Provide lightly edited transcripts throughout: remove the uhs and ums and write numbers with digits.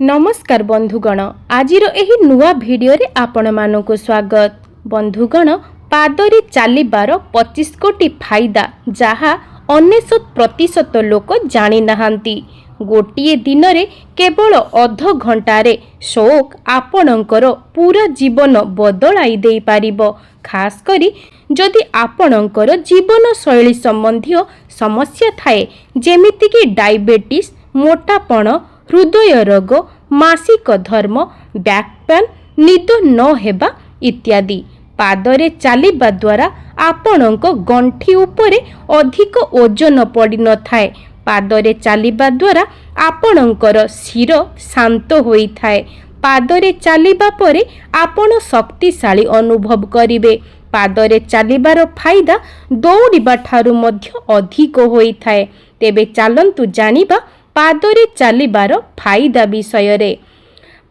नमस्कार बंधुगण आजिर एही नुआ भिडियो रे आपण मानकु स्वागत। बंधुगण पादरे चलिबार 25 कोटी फायदा जहा 99% लोक जानी नहांती। गोटिए दिन रे केवल अध घंटारे शौक आपणकर पूरा जीवन बदलाई दे पारिबो। खास करी जदि आपणकर जीवन शैली संबंधी समस्या थाए जेमिति कि डायबिटीज, मोटापण, हृदय रोग, मासिक धर्म, बैक पेन, निद न हेबा इत्यादि। पादरे चलिबा द्वारा आपणक गंठी उपरे अधिक ओजन पड़ी न थाए। पादरे चलिबा द्वारा आपणकर शिर शांत होई थाए। पादरे चलिबा परे आपण शक्तिशाली अनुभव करिवे। पादरे चलिबार फायदा दौड़िबा ठारू मध्य अधिक होई थाए। तेबे चलंतु जानिबा पादरे चलिबार फायदा विषय रे।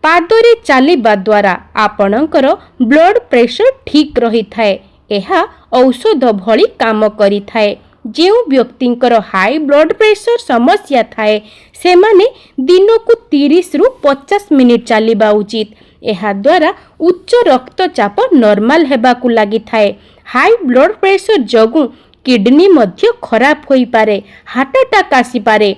पादरे चलिबा द्वारा आपणकर ब्लड प्रेशर ठीक रही थाए। एहा औषध भली काम करी थाए। जेउ व्यक्तिंकर हाई ब्लड प्रेशर समस्या थाए सेमाने दिनकु 30 रु 50 मिनिट चलिबा उचित। एहा द्वारा उच्च रक्तचाप नॉर्मल हेबाकु लागि थाए। हाई ब्लड प्रेशर जगु किडनी मध्य खराब होई पारे, हार्ट अटैक आसी पारे।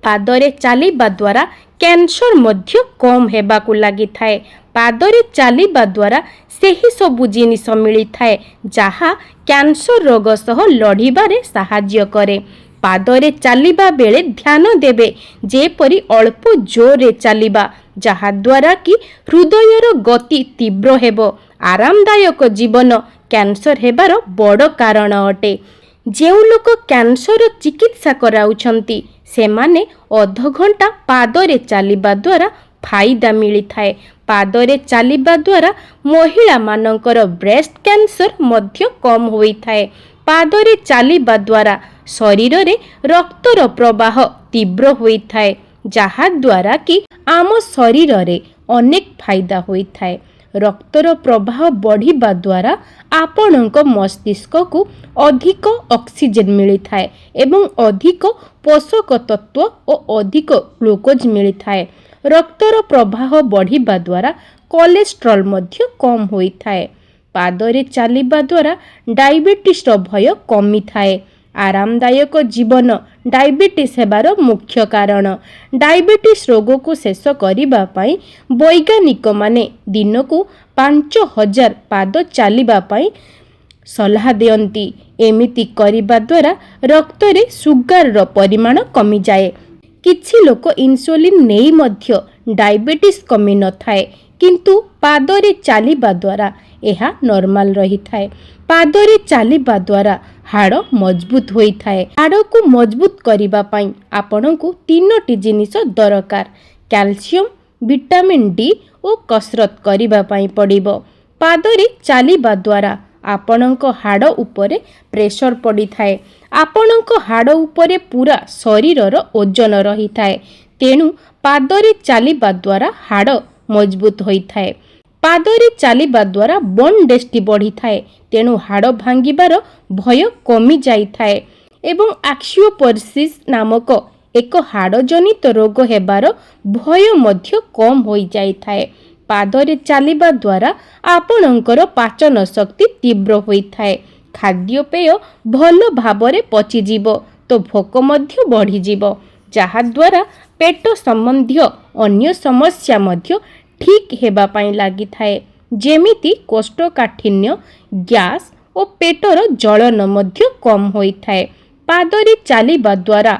पादरे चलिबा द्वारा कैंसर मध्य कम हेबाकु लागि थाए। पादरे चलिबा द्वारा सेही सबु जिनिस मिली थाए जहा कैंसर रोग सह लड़िबारे सहाय्य करे। पादरे चलिबा बेले ध्यान देबे जेपरि अल्प जोरे चलिबा जहा द्वारा कि हृदयर गति तीव्र हेबो। आरामदायक जीवन कैंसर हेबार बड़ कारण अटे। जेउ लोक कैंसर चिकित्सा कराउछंती सेमाने अध घंटा पादरे चलिबा द्वारा फायदा मिली थाए। पादरे चलिबा द्वारा महिला मानकर ब्रेस्ट कैंसर मध्य कम होई थाए। पादरे चलिबा द्वारा शरीर रे रक्तर प्रवाह तीव्र होई थाए जहा द्वारा कि आम शरीर रे अनेक फायदा होई थाए। रक्तर प्रवाह बढ़िबा द्वारा आपणक मस्तिष्क को अधिक ऑक्सीजन मिली थाए एवं अधिक पोषक तत्व और अधिक ग्लूकोज मिली थाए। रक्तर प्रवाह बढ़िबा द्वारा कोलेस्ट्रॉल मध्य कम होई थाए। पादरे चलिबा द्वारा डायबिटीज रो भय कमी थाए। आरामदायक जीवन डायबिटीज हेबार मुख्य कारण। डायबिटीज रोग को शेष करिबा पई वैज्ञानिक माने दिनकु 5000 पाद चलिबा पई सलाह दियंती। एमिति करिबा द्वारा रक्त रे सुगर रो परिमाण कमी जाए। किछि लोक इंसुलिन नेई मध्य डायबिटीज कमी न थाए किंतु पादरे चलिबा द्वारा एहा नॉर्मल रही थाए। पादरे चलिबा द्वारा हाड़ मजबूत होई थाए। हाड़ को मजबूत करिबा पई आपनकु 3टी जिनिस दरकार। कैल्शियम, विटामिन डी और कसरत करिबा पई पड़िबो। पादरे चलिबा द्वारा आपणक हाड़ उपरे प्रेशर पड़ी थाए। आपणक हाड़ उपरे पूरा शरीरर ओजन रही थाए। तेणु पादरे चलिबा द्वारा हाड़ मजबूत होई थाए। पादरे चलिबा द्वारा बोन डेंसिटी बढ़ी थाए। तेणु हाड़ भांगिबार भय कमी जाई थाए एवं एक्सियोपोरोसिस नामक एक हाड़ जनित रोग हेबार भय मध्य कम होई जाई थाए। पादरे चलिबा द्वारा आपणकर पाचन शक्ति तीव्र होई थाए। खाद्यपेय भल भाबरे पची जीवो तो भोक मध्य बढ़ी जीवो जहा द्वारा पेट संबंधी अन्य समस्या मध्य ठीक हेबा पई लागि थाए जेमिति कोष्ठकाठिन्य, गैस और पेटर जलन मध्य कम होई थाए। पादरे चलिबा द्वारा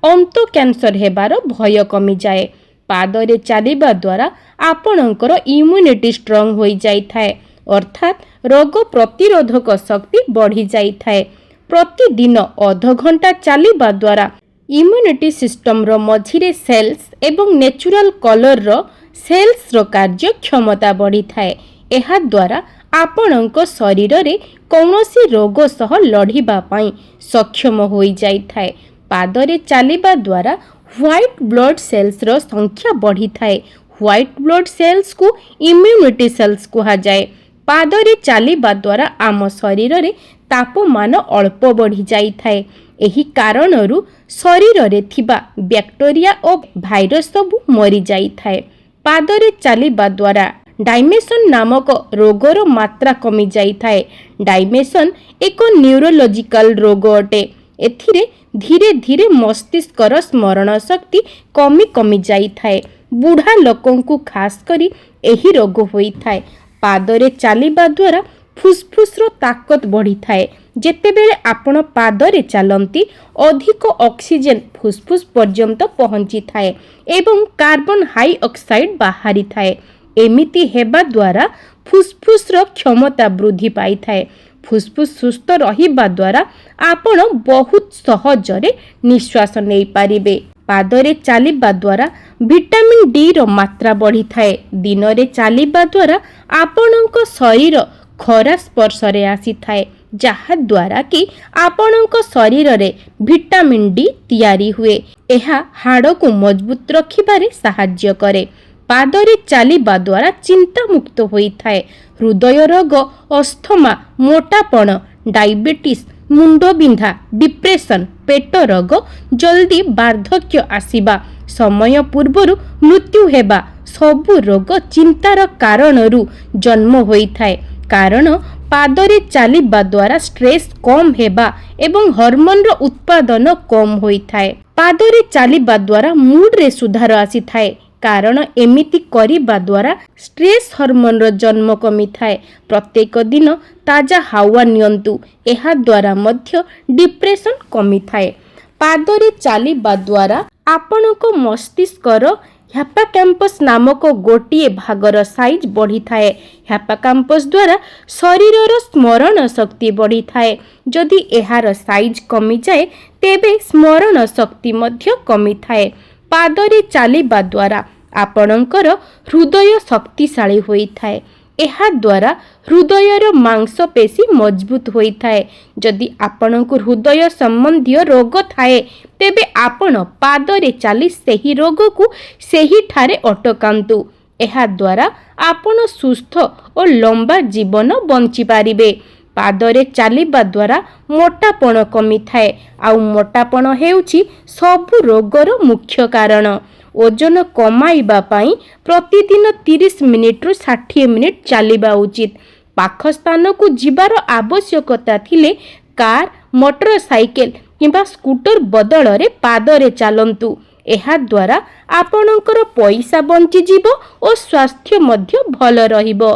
अंत कैंसर हेबार भय कमी जाए। पादरे चलिबा द्वारा आपणकर इम्यूनिटी स्ट्रांग होई जाई थाए अर्थात रोग प्रतिरोधक शक्ति बढ़ी जाई थाए। प्रतिदिन अध घंटा चलिबा द्वारा इम्यूनिटी सिस्टम रो मझिरे सेल्स एवं नेचुरल कलर रो सेल्स रो कार्य क्षमता बढ़ी थाए। एहा द्वारा आपणक शरीर रे कौनसी रोग सह लड़िबा पई सक्षम होई जाई थाए। पादरे चलिबा द्वारा व्हाइट ब्लड सेल्स रो संख्या बढ़ी थाए। व्हाइट ब्लड सेल्स को इम्यूनिटी सेल्स कहा जाए। पादरे चलिबा द्वारा आम शरीर रे तापमान अल्प बढ़ी जाई थाए। एही कारणरू शरीर थिबा बैक्टेरिया और भाइरस सब मरी जाई थाए। पादरे चलिबा द्वारा डायमेशन नामक रोगर मात्रा कमी जाई थाए। डायमेशन एक न्यूरोलॉजिकल रोग अटे। एथिरे धीरे धीरे मस्तिष्कर स्मरण शक्ति कमी कमी जाई थाए। बुढ़ा लोकंकु खास करी एही रोग होई थाए। पादरे चलिबा द्वारा फुसफुसर ताकत बढ़ी थाए। जेतेबेले आपण पादरे चलती अधिक ऑक्सीजन फुसफुस पर्यंत पहुंची थाए एवं कार्बन हाई ऑक्साइड बाहरी थाए। एमिति हेबा द्वारा फुसफुसर क्षमता वृद्धि पाई थाए। फुसफुस सुस्थ रहिबा द्वारा आपण बहुत सहजरे निश्वास नहीं पारिबे। पादरे चलिबा द्वारा विटामिन डी रो मात्रा बढ़ी थाए। दिन रे चलिबा द्वारा आपणक शरीर खरा स्पर्श रे आसी थाए, जहा द्वारा कि आपणक शरीर रे विटामिन डी तैयारी हुए। एहा हाड़ को मजबूत रखिबारे सहाय्य करे। पादरे चलिबा द्वारा चिंता मुक्त होई थाए। हृदय रोग, अस्थमा, मोटापण, डायबिटीज, मुंड बिंधा, डिप्रेशन, पेट रोग, जल्दी वार्धक्य आसीबा, समय पूर्वरु मृत्यु हेबा सबु रोग चिंतार कारणरू जन्म होई थाए। कारण पादरे चलिबा द्वारा स्ट्रेस कम हेबा एवं हार्मोन रो उत्पादन कम होई थाए। पादरे चलिबा द्वारा मूड रे सुधार आसी थाए। कारण एमिति करिबा द्वारा स्ट्रेस हार्मोन रो जन्म कमी थाए। प्रत्येक दिन ताजा हावा नियंतु, एहा द्वारा मध्य डिप्रेशन कमी थाए। पादरे चलिबा द्वारा आपणको मस्तिष्कर हिप्पोकैम्पस नामक गोटिए भागर साइज बढ़ी थाए। हिप्पोकैम्पस द्वारा शरीरर स्मरण शक्ति बढ़ी थाए। जदि एहार साइज कमी जाए तेबे स्मरण शक्ति मध्य कमी थाए। पादरे चलिबा द्वारा आपणकर हृदय शक्तिशाली होई थाए। एहा द्वारा हृदयर मांसपेशी मजबूत होई थाए। जदि आपणको हृदय संबंधी रोग थाए तेबे आपण पादरे चली सेही रोग को सेही ठारे अटकांतु। एहा द्वारा आपण सुस्थ और लंबा जीवन बंची पारिबे। पादरे चलिबा द्वारा मोटापण कमी थाए। आउ मोटापण हेउची सबु रोगर मुख्य कारण। ओजन कमाइबा पाई प्रतिदिन 30 मिनिट रु 60 मिनिट चलिबा उचित। पाख स्थान को जिबार आवश्यकता थिले कार, मोटरसाइकेल किंबा स्कूटर बदल रे पादरे चलंतु। एहा द्वारा आपणकर पैसा बंची जीवो और स्वास्थ्य मध्य भल रहिबो।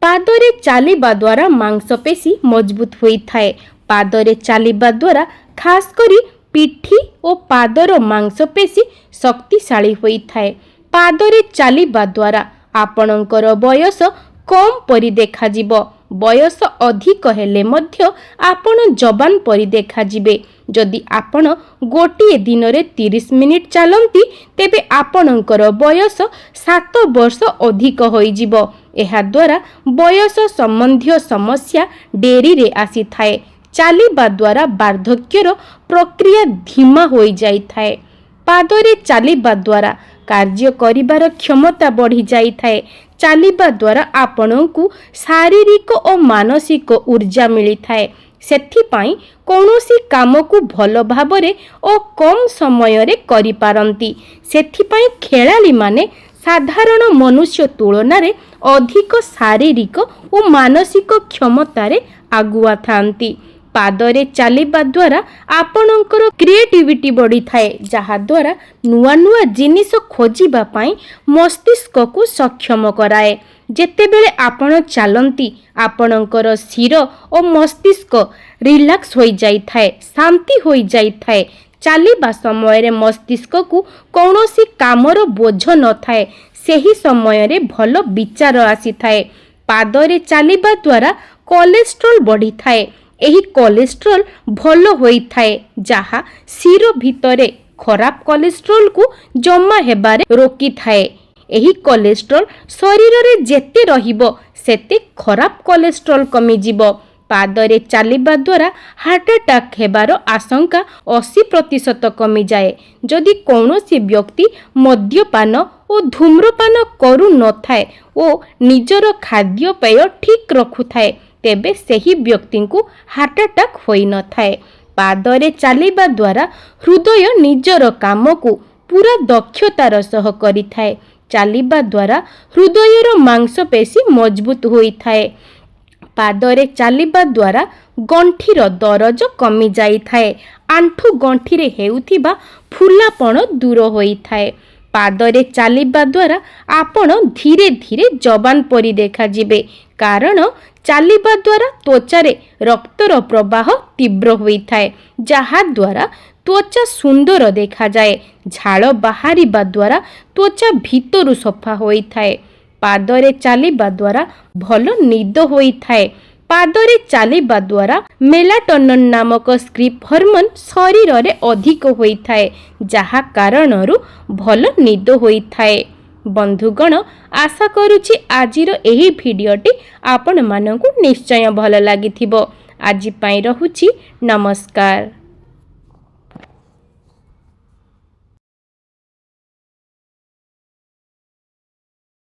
पादरे चलिबा द्वारा मांसपेशी मजबूत होई थाए। पादरे चलिबा द्वारा खास करी पिठी और पादर मांसपेशी शक्तिशाली होई थाए। पादरे चलिबा द्वारा आपणकर बयस कम परि देखा जिवो। बयस अधिक हेले मध्य आपण जवान परि देखा जिवे। जदि आपण गोटिए दिन रे 30 मिनिट चलंती तेबे आपणकर बयस 7 वर्ष अधिक होई जिवो। एहा द्वारा बयस संबंधी समस्या डेरी रे आसी थाए। चलिबा द्वारा वार्धक्यर प्रक्रिया धीमा होई जाई थाए। पादरे चलिबा द्वारा कार्य करिबार क्षमता बढ़ी जाई थाए। चलिबा द्वारा आपणकु शारीरिक और मानसिक ऊर्जा मिली थाए। सेथिपाई कौनसी काम को भल भाबरे और कम समय रे करि पारंती। सेथिपाई खेलाड़ी माने साधारण मनुष्य तुलना रे अधिक शारीरिक और मानसिक क्षमता रे आगुआ थांती। पादरे चलिबा द्वारा आपणकर क्रिएटिविटी बढ़ी थाए, जहा द्वारा नुआ नुआ जिनिस खोजिबा पाई मस्तिष्क को सक्षम कराए। जेतेबेले आपण चलंती आपणकर शिर और मस्तिष्क रिलैक्स होई जाई थाए, शांति होई जाई थाए। चलिबा समय रे मस्तिष्क को कौनसी कामर बोझ न थाए। सेही समय रे भल विचार आसी थाए। पादरे चलिबा द्वारा कोलेस्ट्रॉल बढ़ी थाए। एही कोलेस्ट्रॉल भल होई थाए, जहा शिर भितरे खराब कोलेस्ट्रॉल को जमा हेबारे रोकी थाए। एही कोलेस्ट्रॉल शरीर रे जेते रहिबो सेते खराब कोलेस्ट्रॉल कमी जिवो। पादरे चलिबा द्वारा हार्ट अटैक हेबार आशंका 80% कमी जाए। जदि कौनसी व्यक्ति मद्यपान और धूम्रपान करू न थाए ओ निजर खाद्यपेय ठीक रखु थाए ତେବେ ସେହି ବ୍ୟକ୍ତିଙ୍କୁ ହାର୍ଟ ଆଟାକ୍ ହୋଇନଥାଏ। ପାଦରେ ଚାଲିବା ଦ୍ୱାରା ହୃଦୟ ନିଜର କାମକୁ ପୁରା ଦକ୍ଷତାର ସହ କରିଥାଏ। ଚାଲିବା ଦ୍ୱାରା ହୃଦୟର ମାଂସପେଶୀ ମଜବୁତ ହୋଇଥାଏ। ପାଦରେ ଚାଲିବା ଦ୍ୱାରା ଗଣ୍ଠିର ଦରଜ କମିଯାଇଥାଏ। ଆଣ୍ଠୁ ଗଣ୍ଠିରେ ହେଉଥିବା ଫୁଲାପଣ ଦୂର ହୋଇଥାଏ। ପାଦରେ ଚାଲିବା ଦ୍ୱାରା ଆପଣ ଧୀରେ ଧୀରେ ଯବାନ ପରି ଦେଖାଯିବେ, କାରଣ ଚାଲିବା ଦ୍ୱାରା ତ୍ୱଚାରେ ରକ୍ତର ପ୍ରବାହ ତୀବ୍ର ହୋଇଥାଏ, ଯାହାଦ୍ୱାରା ତ୍ୱଚା ସୁନ୍ଦର ଦେଖାଯାଏ। ଝାଳ ବାହାରିବା ଦ୍ୱାରା ତ୍ୱଚା ଭିତରୁ ସଫା ହୋଇଥାଏ। ପାଦରେ ଚାଲିବା ଦ୍ୱାରା ଭଲ ନିଦ ହୋଇଥାଏ। ପାଦରେ ଚାଲିବା ଦ୍ୱାରା ମେଲାଟୋନିନ୍ ନାମକ ସ୍ଲିପ୍ ହର୍ମୋନ୍ ଶରୀରରେ ଅଧିକ ହୋଇଥାଏ, ଯାହା କାରଣରୁ ଭଲ ନିଦ ହୋଇଥାଏ। ବନ୍ଧୁଗଣ, ଆଶା କରୁଛି ଆଜିର ଏହି ଭିଡ଼ିଓଟି ଆପଣମାନଙ୍କୁ ନିଶ୍ଚୟ ଭଲ ଲାଗିଥିବ। ଆଜି ପାଇଁ ରହୁଛି, ନମସ୍କାର।